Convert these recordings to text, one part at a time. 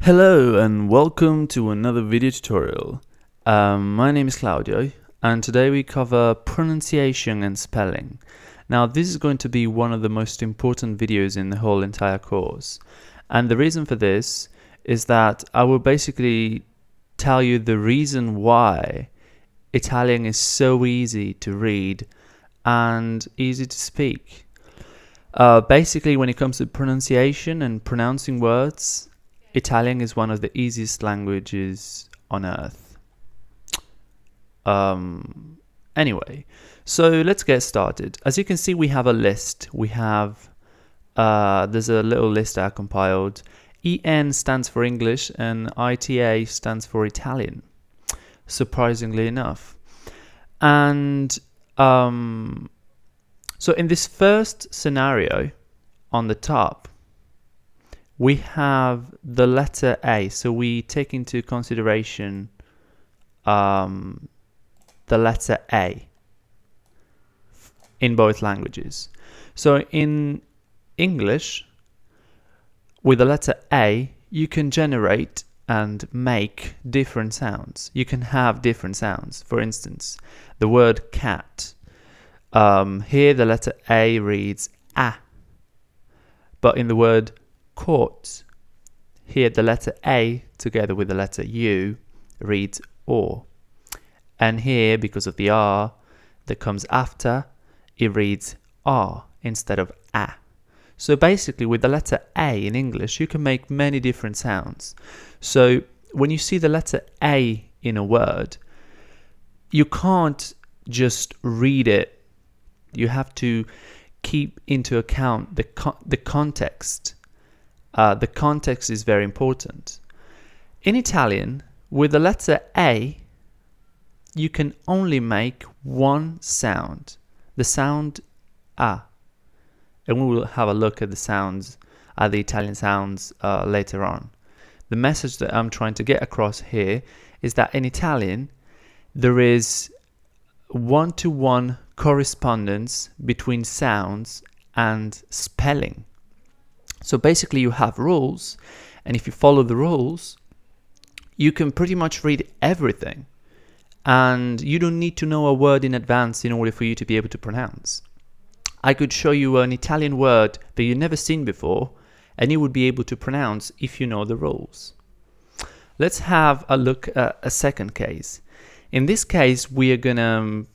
Hello and welcome to another video tutorial. My name is Claudio and today we cover pronunciation and spelling. Now this is going to be one of the most important videos in the whole entire course, and the reason for this is that I will basically tell you the reason why Italian is so easy to read and easy to speak. Basically, when it comes to pronunciation and pronouncing words, Italian is one of the easiest languages on earth. Anyway, so let's get started. As you can see, we have a list. We have, there's a little list I compiled. EN stands for English and ITA stands for Italian, surprisingly enough. And so in this first scenario on the top, we have the letter A, so we take into consideration the letter A in both languages. So in English, with the letter A, you can generate and make different sounds. You can have different sounds. For instance, the word cat. Here the letter A reads A, but in the word court, here the letter A together with the letter U reads O, and here because of the R that comes after, it reads R instead of A. So basically with the letter A in English you can make many different sounds. So when you see the letter A in a word, you can't just read it, you have to keep into account the context. The context is very important. In Italian, with the letter A, you can only make one sound, the sound A. And we will have a look at the sounds, at the Italian sounds later on. The message that I'm trying to get across here is that in Italian, there is one-to-one correspondence between sounds and spelling. So basically you have rules, and if you follow the rules, you can pretty much read everything. And you don't need to know a word in advance in order for you to be able to pronounce. I could show you an Italian word that you've never seen before, and you would be able to pronounce if you know the rules. Let's have a look at a second case. In this case, we are gonna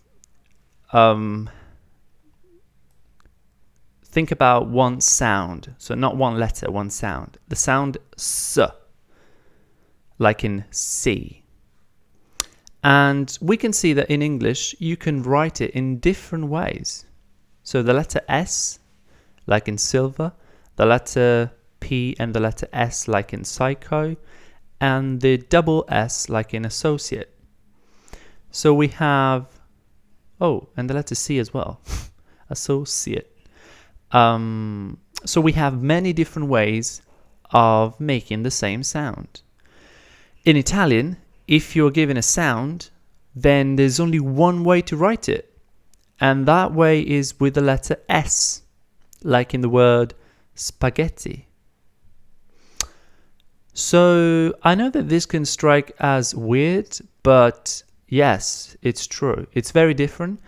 think about one sound, so not one letter, one sound. The sound S, like in see. And we can see that in English, you can write it in different ways. So the letter S, like in silver, the letter P and the letter S, like in psycho, and the double S, like in associate. So we have, oh, and the letter C as well, associate. So we have many different ways of making the same sound. In Italian, if you're given a sound, then there's only one way to write it, and that way is with the letter S, like in the word spaghetti. So I know that this can strike as weird, but yes, it's true. It's very different.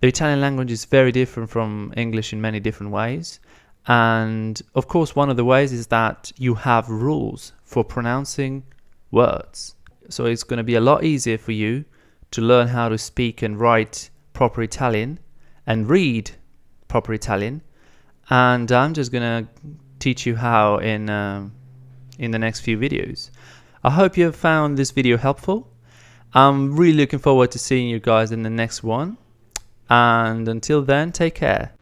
The Italian language is very different from English in many different ways. And of course, one of the ways is that you have rules for pronouncing words. So it's going to be a lot easier for you to learn how to speak and write proper Italian and read proper Italian. And I'm just going to teach you how in the next few videos. I hope you have found this video helpful. I'm really looking forward to seeing you guys in the next one. And until then, take care.